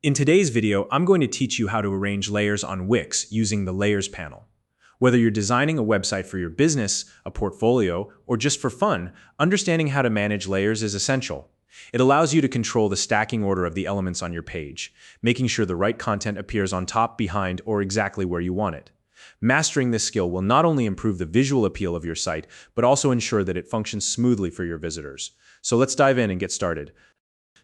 In today's video, I'm going to teach you how to arrange layers on Wix using the Layers panel. Whether you're designing a website for your business, a portfolio, or just for fun, understanding how to manage layers is essential. It allows you to control the stacking order of the elements on your page, making sure the right content appears on top, behind, or exactly where you want it. Mastering this skill will not only improve the visual appeal of your site, but also ensure that it functions smoothly for your visitors. So let's dive in and get started.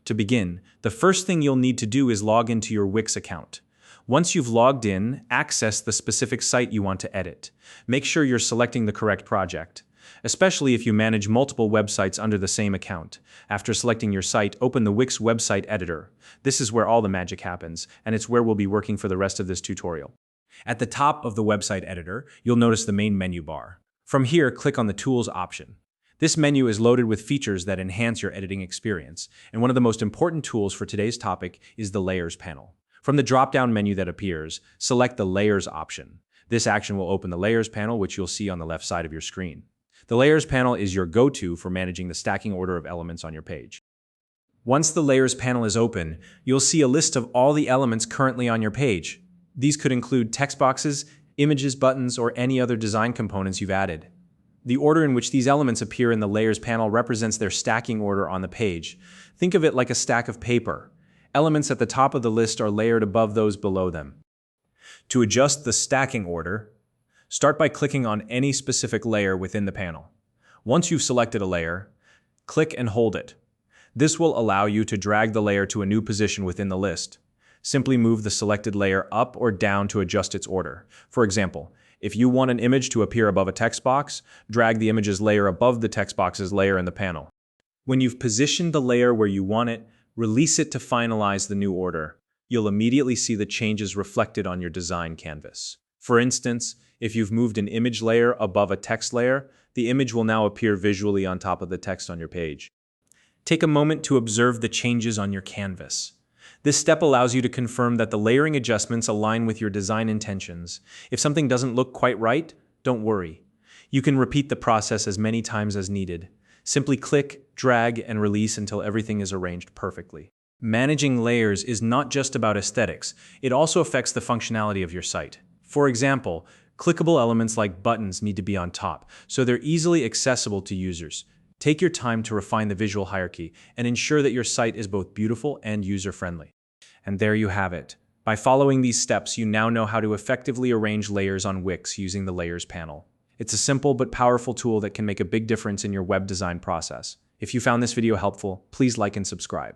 To begin, the first thing you'll need to do is log into your Wix account. Once you've logged in, access the specific site you want to edit. Make sure you're selecting the correct project, especially if you manage multiple websites under the same account. After selecting your site, open the Wix website editor. This is where all the magic happens, and it's where we'll be working for the rest of this tutorial. At the top of the website editor, you'll notice the main menu bar. From here, click on the Tools option. This menu is loaded with features that enhance your editing experience, and one of the most important tools for today's topic is the Layers panel. From the drop-down menu that appears, select the Layers option. This action will open the Layers panel, which you'll see on the left side of your screen. The Layers panel is your go-to for managing the stacking order of elements on your page. Once the Layers panel is open, you'll see a list of all the elements currently on your page. These could include text boxes, images, buttons, or any other design components you've added. The order in which these elements appear in the Layers panel represents their stacking order on the page. Think of it like a stack of paper. Elements at the top of the list are layered above those below them. To adjust the stacking order, start by clicking on any specific layer within the panel. Once you've selected a layer, click and hold it. This will allow you to drag the layer to a new position within the list. Simply move the selected layer up or down to adjust its order. For example, if you want an image to appear above a text box, drag the image's layer above the text box's layer in the panel. When you've positioned the layer where you want it, release it to finalize the new order. You'll immediately see the changes reflected on your design canvas. For instance, if you've moved an image layer above a text layer, the image will now appear visually on top of the text on your page. Take a moment to observe the changes on your canvas. This step allows you to confirm that the layering adjustments align with your design intentions. If something doesn't look quite right, don't worry. You can repeat the process as many times as needed. Simply click, drag, and release until everything is arranged perfectly. Managing layers is not just about aesthetics, it also affects the functionality of your site. For example, clickable elements like buttons need to be on top, so they're easily accessible to users. Take your time to refine the visual hierarchy and ensure that your site is both beautiful and user-friendly. And there you have it. By following these steps, you now know how to effectively arrange layers on Wix using the Layers panel. It's a simple but powerful tool that can make a big difference in your web design process. If you found this video helpful, please like and subscribe.